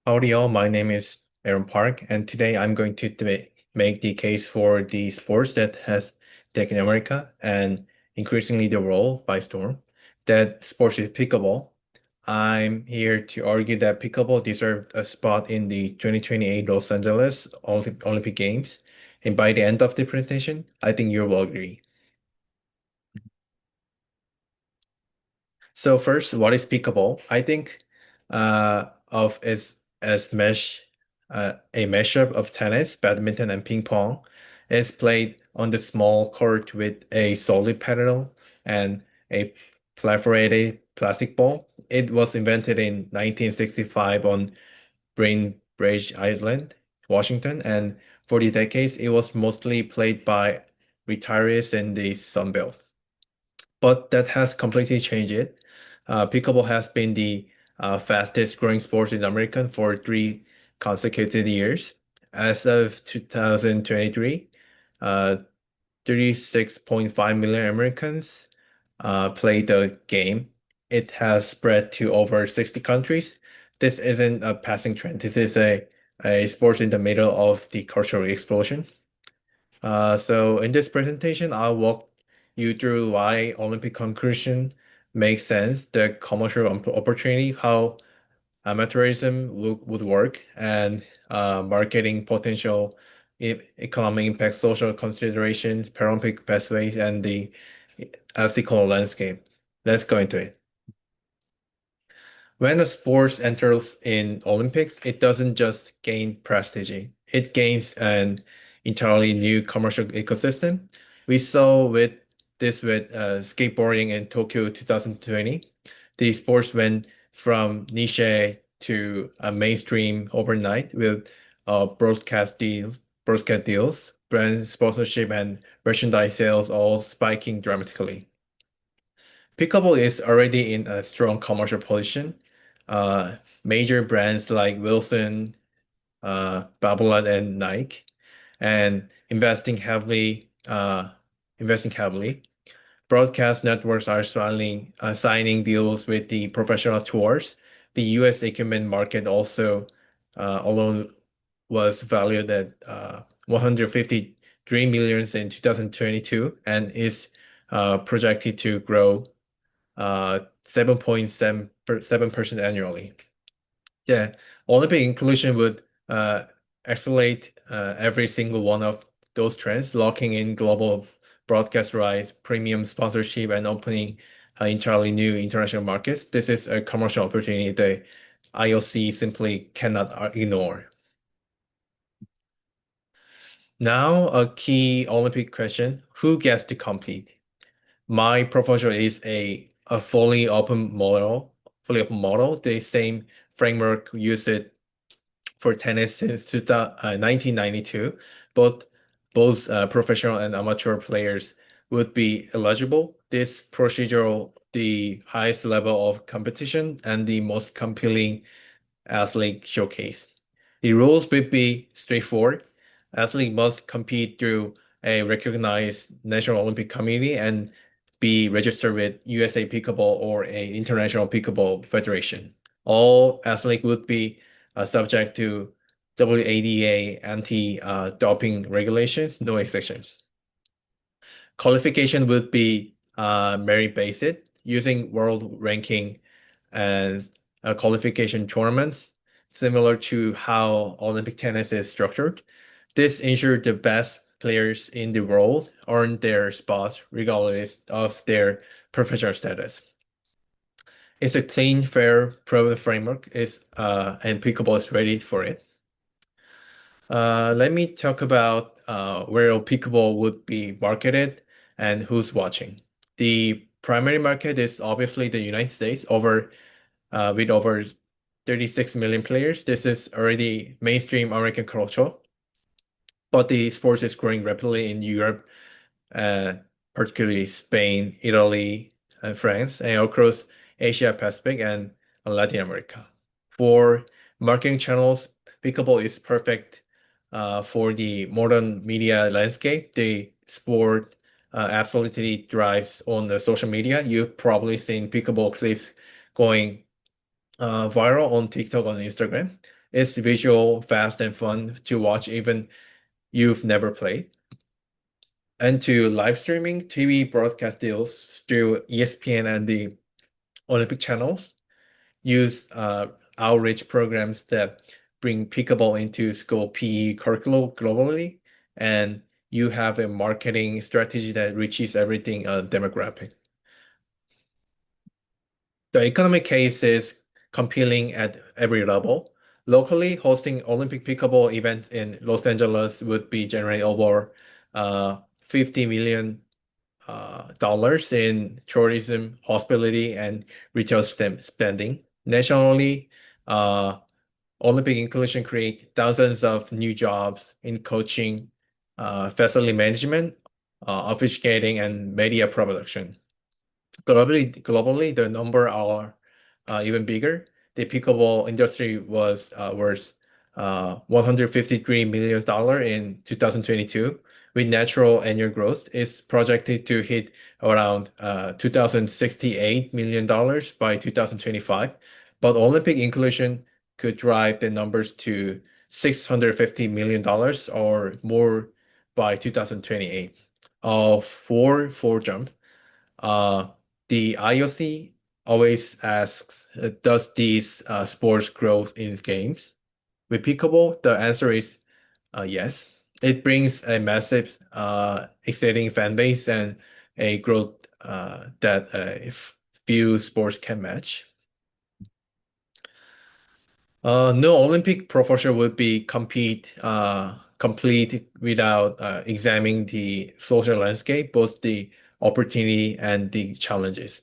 Howdy all, my name is Aaron Park, and today I'm going to make the case for the sports that has taken America and increasingly the world by storm. That sports is pickleball. I'm here to argue that pickleball deserved a spot in the 2028 Los Angeles Olympic Games. And by the end of the presentation, I think you will agree. So first, what is pickleball? I think of as a mashup of tennis, badminton, and ping pong. It's played on the small court with a solid paddle and a perforated plastic ball. It was invented in 1965 on Bainbridge Island, Washington, and for the decades it was mostly played by retirees in the Sun Belt, but that has completely changed it. Pickleball has been the fastest growing sport in America for 3 consecutive years. As of 2023, uh, 36.5 million Americans play the game. It has spread to over 60 countries. This isn't a passing trend. This is a sport in the middle of the cultural explosion. So in this presentation, I'll walk you through why Olympic conclusion makes sense, the commercial opportunity, how amateurism would work, and marketing potential, economic impact, social considerations, Paralympic pathways, and the ethical landscape. Let's go into it. When a sport enters in Olympics, it doesn't just gain prestige, it gains an entirely new commercial ecosystem. We saw with skateboarding in Tokyo 2020. The sports went from niche to a mainstream overnight with broadcast deals, brand sponsorship, and merchandise sales all spiking dramatically. Pickleball is already in a strong commercial position. Major brands like Wilson, Babolat, and Nike, and investing heavily. Broadcast networks are signing deals with the professional tours. The U.S. equipment market also alone was valued at 153 million in 2022 and is projected to grow 7.7% annually. Yeah, Olympic inclusion would accelerate every single one of those trends, locking in global broadcast rights, premium sponsorship, and opening entirely new international markets. This is a commercial opportunity the IOC simply cannot ignore. Now, a key Olympic question: who gets to compete? My proposal is a fully open model. The same framework used it for tennis since 1992. Both both professional and amateur players would be eligible. This procedural, the highest level of competition and the most compelling athlete showcase. The rules would be straightforward. Athlete must compete through a recognized National Olympic Committee and be registered with USA Pickleball or a International Pickleball Federation. All athletes would be subject to WADA anti-doping regulations, no exceptions. Qualification would be merit-based using world ranking and qualification tournaments, similar to how Olympic tennis is structured. This ensures the best players in the world earn their spots regardless of their professional status. It's a clean, fair, proven framework. And Pickleball is ready for it. Let me talk about where Pickleball would be marketed and who's watching. The primary market is obviously the United States, with over 36 million players. This is already mainstream American culture, but the sport is growing rapidly in Europe, uh, particularly Spain, Italy, and France, and across Asia Pacific and Latin America. For marketing channels, Pickleball is perfect for the modern media landscape. The sport absolutely thrives on the social media. You've probably seen Pickleball clips going viral on TikTok and Instagram. It's visual, fast, and fun to watch even you've never played. And to live streaming, TV broadcast deals through ESPN and the Olympic channels use outreach programs that bring pickleball into school PE curriculum globally, and you have a marketing strategy that reaches everything demographic. The economic case is compelling at every level. Locally, hosting Olympic pickleball events in Los Angeles would be generate over 50 million dollars in tourism, hospitality, and retail spending. Nationally, uh, Olympic inclusion create thousands of new jobs in coaching, facility management, officiating, and media production. Globally, the number are even bigger. The pickleball industry was worth $153 million in 2022, with natural annual growth is projected to hit around $2,068 million by 2025. But Olympic inclusion could drive the numbers to $650 million or more by 2028. Four jump. Uh, the IOC always asks, does these sports grow in games? With pickleball, the answer is yes. It brings a massive, exciting fan base and a growth that few sports can match. No Olympic profession would be complete without examining the social landscape, both the opportunity and the challenges.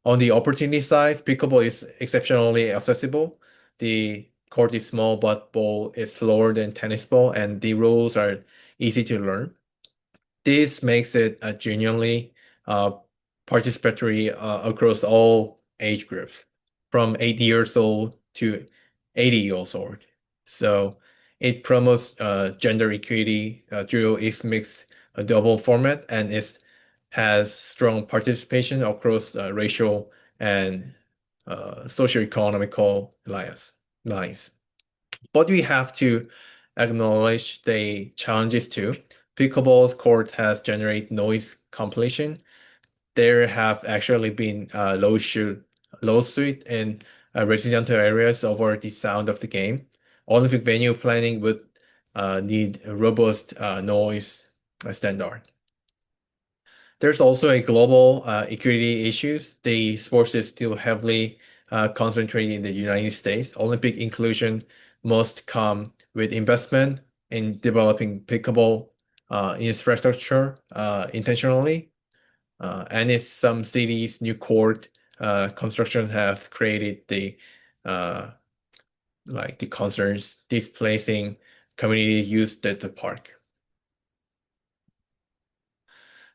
On the opportunity side, pickleball is exceptionally accessible. The court is small, but ball is slower than tennis ball, and the rules are easy to learn. This makes it genuinely uh, participatory across all age groups, from 8 years old to 80 years old. So it promotes gender equity through its mixed double format, and it has strong participation across racial and socioeconomical lines. But we have to acknowledge the challenges too. Pickleball's court has generated noise completion. There have actually been lawsuit in residential areas over the sound of the game. Olympic venue planning would need a robust noise standard. There's also a global equity issues. The sports is still heavily concentrated in the United States. Olympic inclusion must come with investment in developing pickleball infrastructure intentionally. And in some cities, new court construction have created the uh, like the concerns displacing community use at the park.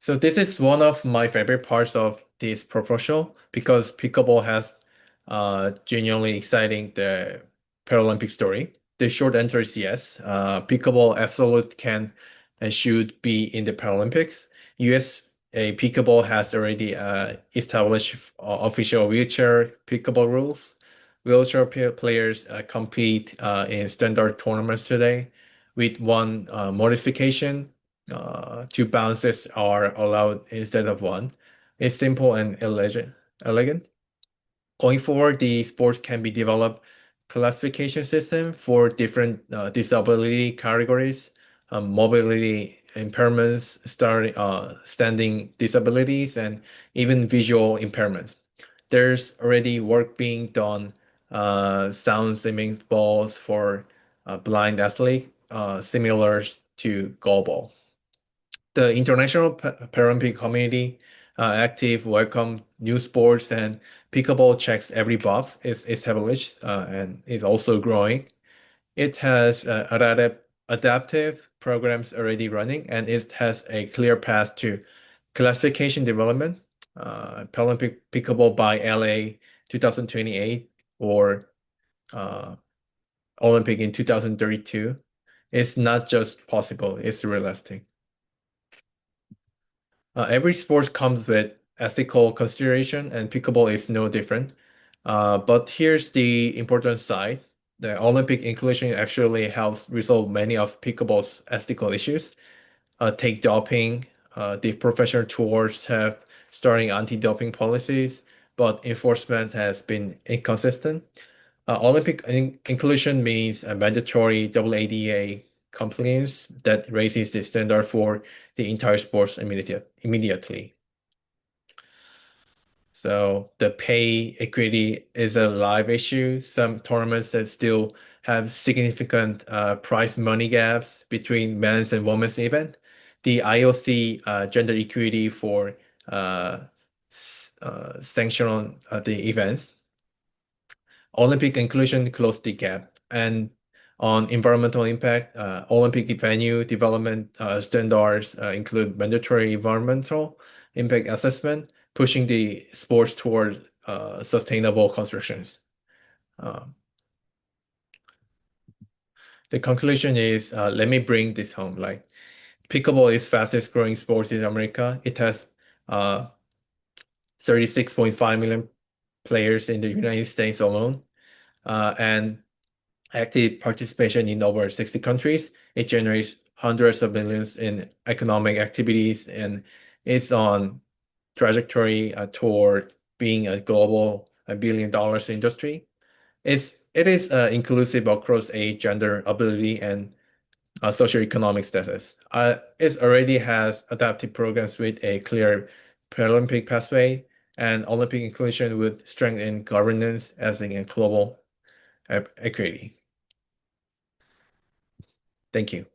So this is one of my favorite parts of this proposal because pickleball has genuinely exciting the Paralympic story. The short answer is yes. Pickleball absolute can and should be in the Paralympics. US pickleball has already established official wheelchair pickleball rules. Wheelchair players compete in standard tournaments today with one modification. Two bounces are allowed instead of one. It's simple and elegant. Going forward, the sports can be developed classification system for different disability categories, mobility impairments, standing disabilities, and even visual impairments. There's already work being done, sound swimming balls for blind athletes, similar to goalball. The international Paralympic community active welcome new sports and pickleball checks every box is established and is also growing. It has adaptive programs already running and it has a clear path to classification development. Paralympic pickleball by LA 2028 or uh, Olympic in 2032. It's not just possible, it's realistic. Every sport comes with ethical consideration, and pickleball is no different. But here's the important side. the Olympic inclusion actually helps resolve many of pickleball's ethical issues. Take doping, the professional tours have starting anti-doping policies, but enforcement has been inconsistent. Olympic inclusion means a mandatory AADA compliance that raises the standard for the entire sports immediately. So the pay equity is a live issue. Some tournaments that still have significant prize money gaps between men's and women's event. The IOC gender equity for sanction on the events. Olympic inclusion closed the gap. And on environmental impact, Olympic venue development standards include mandatory environmental impact assessment, pushing the sports toward sustainable constructions. Um, the conclusion is, let me bring this home. Like pickleball is fastest growing sport in America. It has uh, 36.5 million players in the United States alone. And active participation in over 60 countries. It generates hundreds of millions in economic activities and is on trajectory toward being a global $1 billion industry. It is inclusive across age, gender, ability, and socioeconomic status. It already has adaptive programs with a clear Paralympic pathway, and Olympic inclusion would strengthen governance as in a global equity. Thank you.